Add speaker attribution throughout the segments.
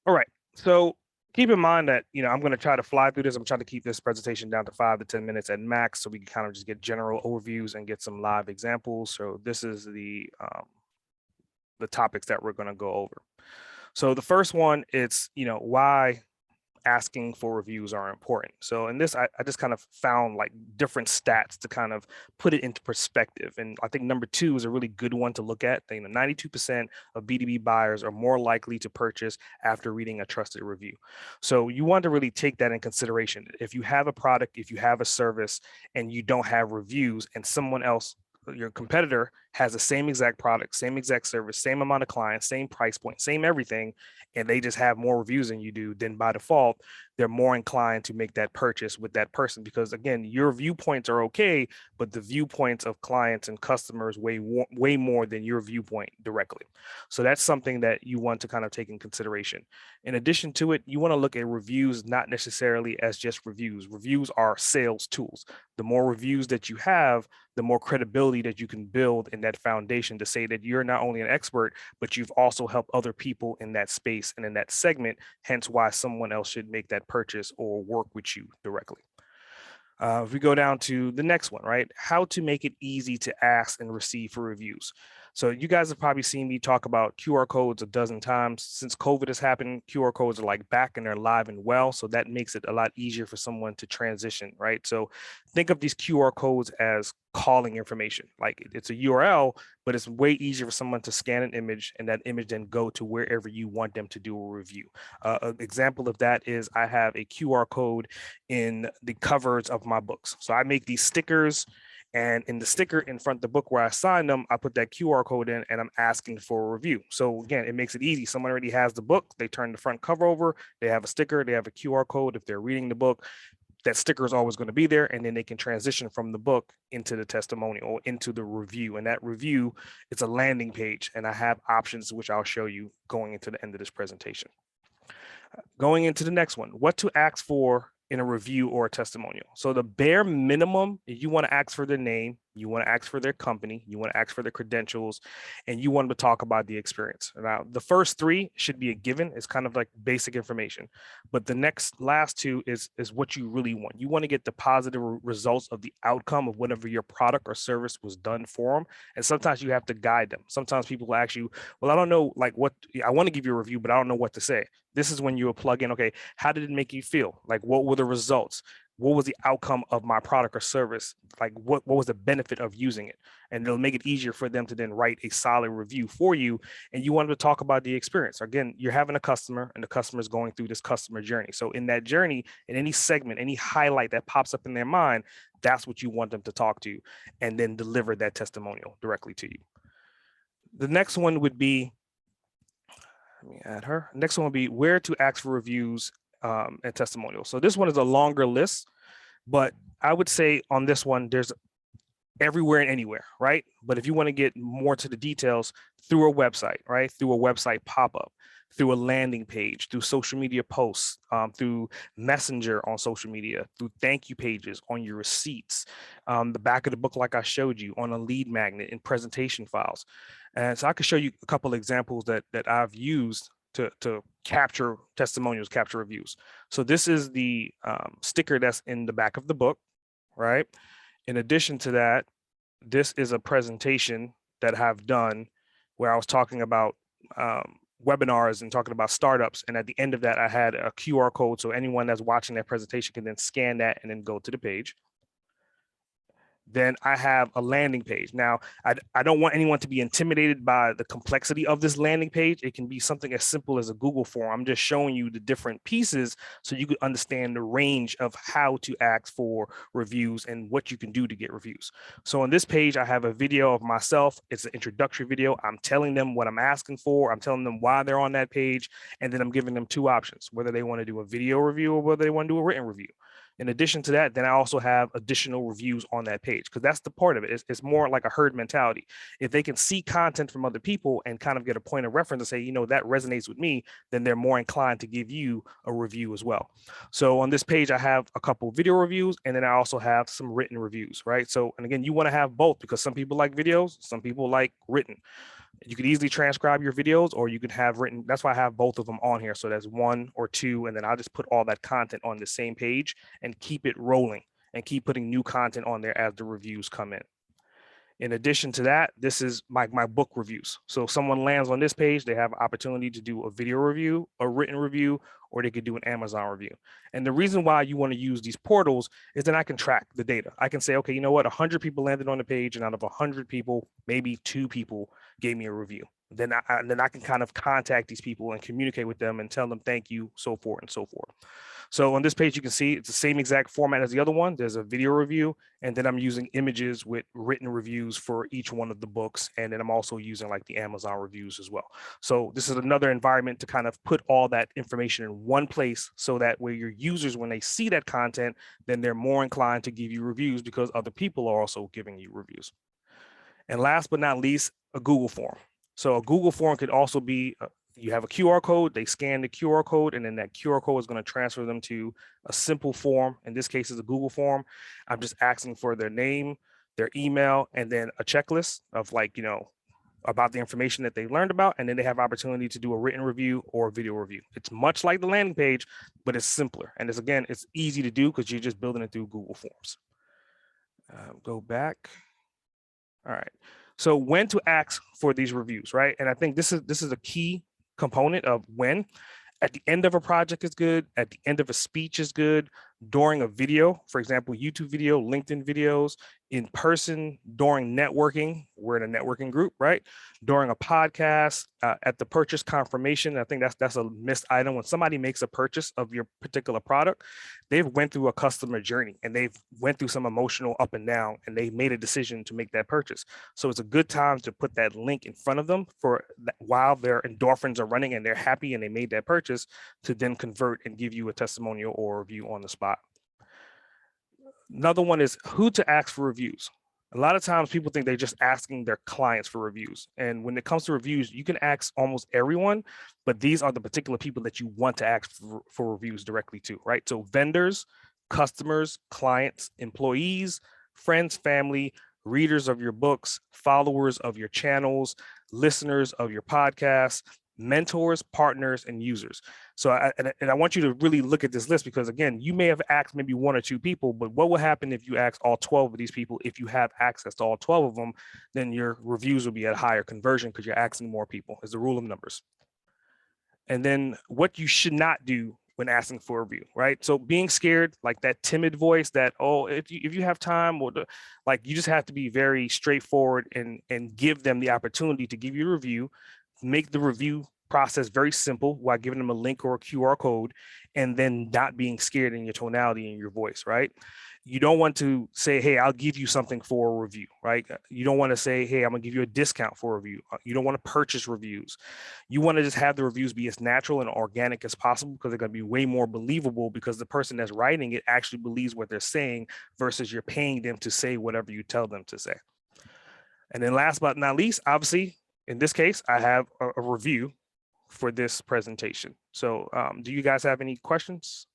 Speaker 1: All right. So keep in mind that, I'm going to try to fly through this. I'm trying to keep this presentation down to 5 to 10 minutes at max, so we can kind of just get general overviews and get some live examples. So this is the topics that we're going to go over. So the first one, it's, why asking for reviews are important. So in this, I just kind of found like different stats to kind of put it into perspective. And I think number 2 is a really good one to look at. 92% of B2B buyers are more likely to purchase after reading a trusted review. So you want to really take that in consideration. If you have a product, if you have a service, and you don't have reviews, and someone else, your competitor, has the same exact product, same exact service, same amount of clients, same price point, same everything, and they just have more reviews than you do, then by default, they're more inclined to make that purchase with that person. Because again, your viewpoints are okay, but the viewpoints of clients and customers way more than your viewpoint directly. So that's something that you want to kind of take in consideration. In addition to it, you want to look at reviews not necessarily as just reviews. Reviews are sales tools. The more reviews that you have, the more credibility that you can build in that foundation to say that you're not only an expert, but you've also helped other people in that space and in that segment, hence why someone else should make that purchase or work with you directly. If we go down to the next one, right? How to make it easy to ask and receive for reviews. So you guys have probably seen me talk about QR codes a dozen times. Since COVID has happened, QR codes are like back and they're live and well. So that makes it a lot easier for someone to transition, right? So think of these QR codes as calling information. Like it's a URL, but it's way easier for someone to scan an image and that image then go to wherever you want them to do a review. An example of that is I have a QR code in the covers of my books. So I make these stickers, and in the sticker in front of the book where I sign them, I put that QR code in and I'm asking for a review. So again, it makes it easy. Someone already has the book, they turn the front cover over, they have a sticker, they have a QR code. If they're reading the book, that sticker is always going to be there, and then they can transition from the book into the testimonial or into the review. And that review, it's a landing page, and I have options which I'll show you going into the end of this presentation. Going into the next one, what to ask for in a review or a testimonial. So the bare minimum, you want to ask for their name, you want to ask for their company, you want to ask for their credentials, and you want to talk about the experience. Now, the first 3 should be a given. It's kind of like basic information, but the last 2 is what you really want. You want to get the positive results of the outcome of whatever your product or service was done for them. And sometimes you have to guide them. Sometimes people will ask you, well, I don't know, like what, I want to give you a review, but I don't know what to say. This is when you will plug in, okay, how did it make you feel? Like, what were the results? What was the outcome of my product or service? Like, what was the benefit of using it? And it'll make it easier for them to then write a solid review for you. And you want to talk about the experience. Again, you're having a customer, and the customer is going through this customer journey. So in that journey, in any segment, any highlight that pops up in their mind, that's what you want them to talk to, and then deliver that testimonial directly to you. The next one would be, let me add her. Next one will be where to ask for reviews and testimonials. So this one is a longer list, but I would say on this one, there's everywhere and anywhere, right? But if you want to get more to the details, through a website, right? Through a website pop-up, through a landing page, through social media posts, through Messenger on social media, through thank you pages on your receipts, the back of the book, like I showed you, on a lead magnet, in presentation files. And so I could show you a couple of examples that I've used to capture testimonials, capture reviews. So this is the sticker that's in the back of the book, right? In addition to that, this is a presentation that I've done where I was talking about webinars and talking about startups. And at the end of that, I had a QR code. So anyone that's watching that presentation can then scan that and then go to the page. Then I have a landing page. Now, I don't want anyone to be intimidated by the complexity of this landing page. It can be something as simple as a Google form. I'm just showing you the different pieces so you could understand the range of how to ask for reviews and what you can do to get reviews. So on this page, I have a video of myself. It's an introductory video. I'm telling them what I'm asking for. I'm telling them why they're on that page. And then I'm giving them 2 options, whether they want to do a video review or whether they want to do a written review. In addition to that, then I also have additional reviews on that page, because that's the part of it. It's more like a herd mentality. If they can see content from other people and kind of get a point of reference and say, you know, that resonates with me, then they're more inclined to give you a review as well. So on this page, I have a couple video reviews, and then I also have some written reviews, right? So, and again, you want to have both, because some people like videos, some people like written. You could easily transcribe your videos, or you could have written. That's why I have both of them on here. So there's 1 or 2, and then I'll just put all that content on the same page and keep it rolling and keep putting new content on there as the reviews come in. In addition to that, this is my book reviews. So if someone lands on this page, they have an opportunity to do a video review, a written review, or they could do an Amazon review. And the reason why you want to use these portals is then I can track the data. I can say, okay, you know what, 100 people landed on the page, and out of 100 people, maybe 2 people gave me a review. Then I can kind of contact these people and communicate with them and tell them thank you, so forth and so forth. So on this page, you can see it's the same exact format as the other one. There's a video review, and then I'm using images with written reviews for each one of the books. And then I'm also using like the Amazon reviews as well. So this is another environment to kind of put all that information in one place, so that where your users, when they see that content, then they're more inclined to give you reviews because other people are also giving you reviews. And last but not least, a Google form. So a Google form could also be, you have a QR code, they scan the QR code, and then that QR code is going to transfer them to a simple form. In this case, it's a Google form. I'm just asking for their name, their email, and then a checklist of like, about the information that they learned about, and then they have opportunity to do a written review or a video review. It's much like the landing page, but it's simpler. And it's easy to do because you're just building it through Google Forms. Go back. All right. So when to ask for these reviews, right? And I think this is a key component of when. At the end of a project is good. At the end of a speech is good. During a video, for example, YouTube video, LinkedIn videos, in person, during networking, we're in a networking group, right? During a podcast, at the purchase confirmation. I think that's a missed item. When somebody makes a purchase of your particular product, they've went through a customer journey and they've went through some emotional up and down, and they made a decision to make that purchase. So it's a good time to put that link in front of them for that, while their endorphins are running and they're happy and they made that purchase, to then convert and give you a testimonial or a review on the spot. Another one is who to ask for reviews. A lot of times people think they're just asking their clients for reviews. And when it comes to reviews, you can ask almost everyone, but these are the particular people that you want to ask for reviews directly to, right? So vendors, customers, clients, employees, friends, family, readers of your books, followers of your channels, listeners of your podcasts, mentors, partners, and users. So I want you to really look at this list, because again, you may have asked maybe 1 or 2 people, but what will happen if you ask all 12 of these people? If you have access to all 12 of them, then your reviews will be at higher conversion because you're asking more people. It's the rule of numbers. And then what you should not do when asking for a review, right? So being scared, like that timid voice that, oh, if you have time, or like, you just have to be very straightforward and give them the opportunity to give you a review. Make the review process very simple while giving them a link or a QR code, and then not being scared in your tonality and your voice, right? You don't want to say, hey, I'll give you something for a review, right? You don't want to say, hey, I'm gonna give you a discount for a review. You don't want to purchase reviews. You want to just have the reviews be as natural and organic as possible, because they're going to be way more believable, because the person that's writing it actually believes what they're saying versus you're paying them to say whatever you tell them to say. And then last but not least, obviously, in this case, I have a review for this presentation. So do you guys have any questions?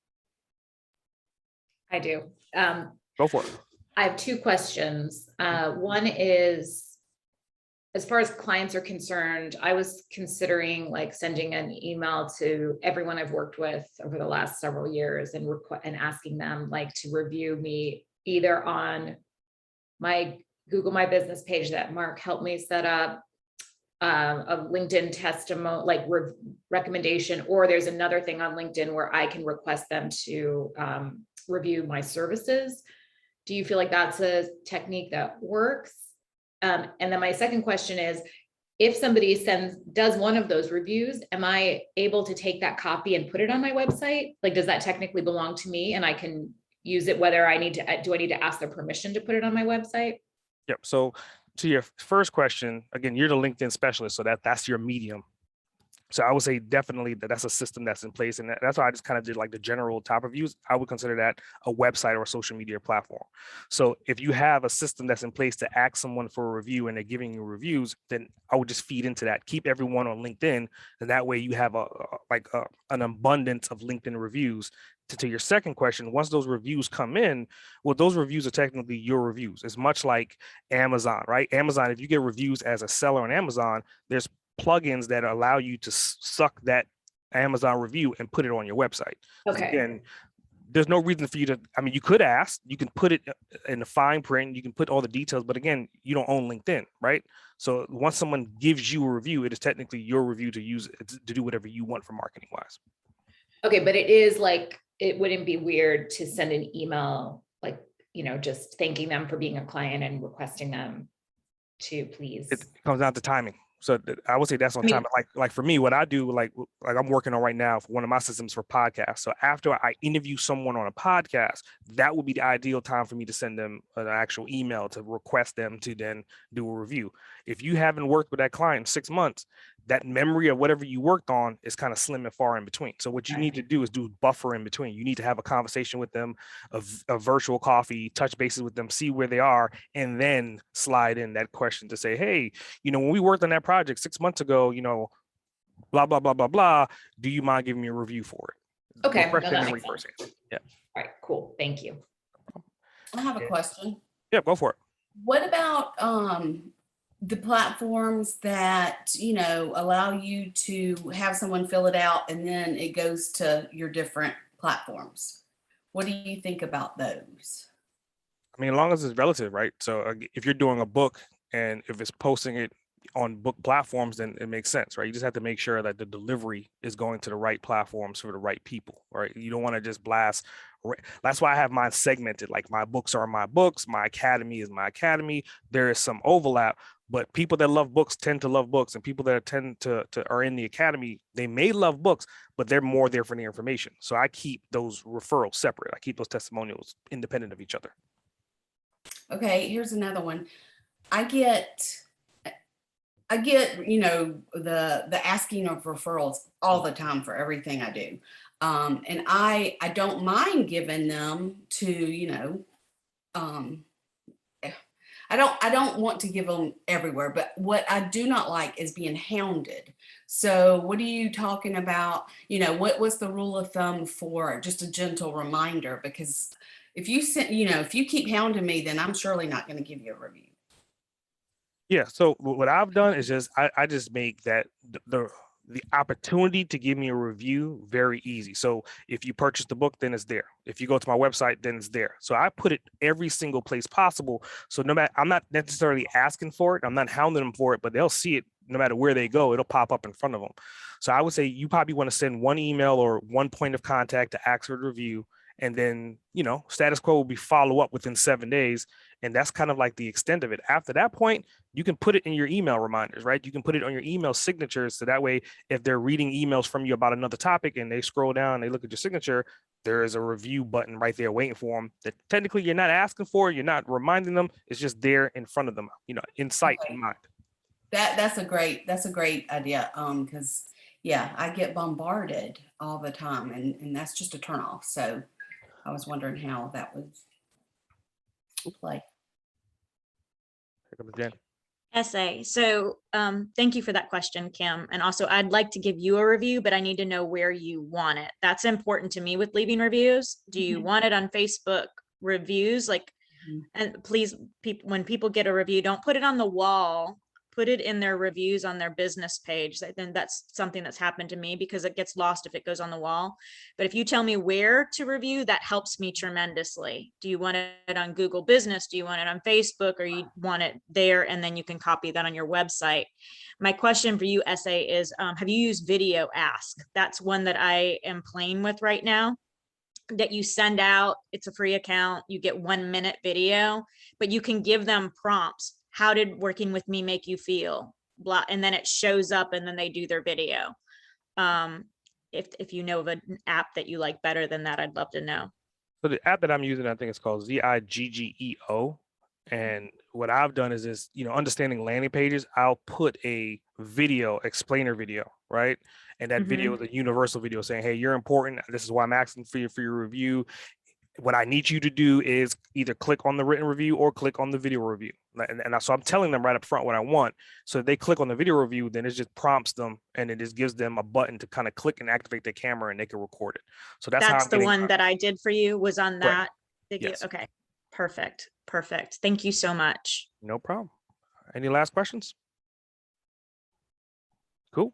Speaker 2: I do.
Speaker 1: Go for it.
Speaker 2: I have 2 questions. One is, as far as clients are concerned, I was considering like sending an email to everyone I've worked with over the last several years and asking them like to review me either on my Google My Business page that Mark helped me set up, a LinkedIn testimonial, like recommendation, or there's another thing on LinkedIn where I can request them to review my services. Do you feel like that's a technique that works? And then my second question is, if somebody does one of those reviews, am I able to take that copy and put it on my website? Like, does that technically belong to me and I can use it, whether I need to ask their permission to put it on my website?
Speaker 1: Yep. So to your first question, again, you're the LinkedIn specialist, so that's your medium. So I would say definitely that's a system that's in place, and that's why I just kind of did like the general top reviews. I would consider that a website or a social media platform. So if you have a system that's in place to ask someone for a review and they're giving you reviews, then I would just feed into that. Keep everyone on LinkedIn, and that way you have an abundance of LinkedIn reviews to your second question, once those reviews come in, well, those reviews are technically your reviews. It's much like Amazon, right? Amazon, if you get reviews as a seller on Amazon, there's plugins that allow you to suck that Amazon review and put it on your website.
Speaker 2: Okay.
Speaker 1: Again, there's no reason for you to, I mean, you could ask, you can put it in the fine print, you can put all the details, but again, you don't own LinkedIn, right? So once someone gives you a review, it is technically your review to use to do whatever you want for marketing wise.
Speaker 2: Okay, but it is like, it wouldn't be weird to send an email, like, just thanking them for being a client and requesting them to please.
Speaker 1: It comes down to timing. So I would say that's on time. Like for me, what I do, like I'm working on right now for one of my systems for podcasts. So after I interview someone on a podcast, that would be the ideal time for me to send them an actual email to request them to then do a review. If you haven't worked with that client in 6 months, that memory of whatever you worked on is kind of slim and far in between. So what you need to do is do buffer in between. You need to have a conversation with them, a virtual coffee, touch bases with them, see where they are, and then slide in that question to say, hey, when we worked on that project 6 months ago, blah, blah, blah, blah, blah. Do you mind giving me a review for it?
Speaker 2: Okay.
Speaker 1: Refresh their memory first. Yeah.
Speaker 2: All right, cool. Thank you.
Speaker 3: I have a question.
Speaker 1: Yeah, go for it.
Speaker 3: What about the platforms that, allow you to have someone fill it out and then it goes to your different platforms? What do you think about those?
Speaker 1: I mean, as long as it's relative, right? So if you're doing a book and if it's posting it on book platforms, then it makes sense, right? You just have to make sure that the delivery is going to the right platforms for the right people, right? You don't want to just blast. That's why I have mine segmented. Like my books are my books, my academy is my academy. There is some overlap, but people that love books tend to love books, and people that tend to are in the academy, they may love books, but they're more there for the information. So I keep those referrals separate. I keep those testimonials independent of each other.
Speaker 3: Okay, here's another one. I get the asking of referrals all the time for everything I do. And I don't mind giving them to, I don't want to give them everywhere, but what I do not like is being hounded. So what are you talking about? What's the rule of thumb for just a gentle reminder? Because if you if you keep hounding me, then I'm surely not going to give you a review.
Speaker 1: Yeah. So what I've done is just, I just make that the opportunity to give me a review very easy. So if you purchase the book, then it's there. If you go to my website, then it's there. So I put it every single place possible. So no matter, I'm not necessarily asking for it, I'm not hounding them for it, but they'll see it no matter where they go, it'll pop up in front of them. So I would say you probably want to send one email or one point of contact to ask for the review. And then, status quo will be follow up within 7 days. And that's kind of like the extent of it. After that point, you can put it in your email reminders, right? You can put it on your email signatures. So that way, if they're reading emails from you about another topic and they scroll down, they look at your signature, there is a review button right there waiting for them that technically you're not asking for, you're not reminding them. It's just there in front of them, in sight, in mind.
Speaker 3: That's a great idea. Because I get bombarded all the time and that's just a turnoff. So I was wondering how that would play.
Speaker 1: Here comes Jen.
Speaker 4: SA. So thank you for that question, Kim. And also I'd like to give you a review, but I need to know where you want it. That's important to me with leaving reviews. Do you want it on Facebook reviews? And please, when people get a review, don't put it on the wall. Put it in their reviews on their business page. Then that's something that's happened to me because it gets lost if it goes on the wall. But if you tell me where to review, that helps me tremendously. Do you want it on Google Business? Do you want it on Facebook, or you want it there and then you can copy that on your website? My question for you, SA, is have you used Video Ask? That's one that I am playing with right now, that you send out. It's a free account. You get 1 minute video, but you can give them prompts. How did working with me make you feel? Blah, and then it shows up and then they do their video. If you know of an app that you like better than that, I'd love to know.
Speaker 1: So the app that I'm using, I think it's called Ziggeo. And what I've done is understanding landing pages, I'll put a video, explainer video, right? And that video is a universal video saying, hey, you're important. This is why I'm asking for your review. what I need you to do is either click on the written review or click on the video review. And so I'm telling them right up front what I want. So if they click on the video review, then it just prompts them and it just gives them a button to kind of click and activate their camera and they can record it. So that's how I'm
Speaker 4: the one that I did for you was on that video.
Speaker 1: Yes.
Speaker 4: Okay, perfect. Perfect. Thank you so much.
Speaker 1: No problem. Any last questions? Cool.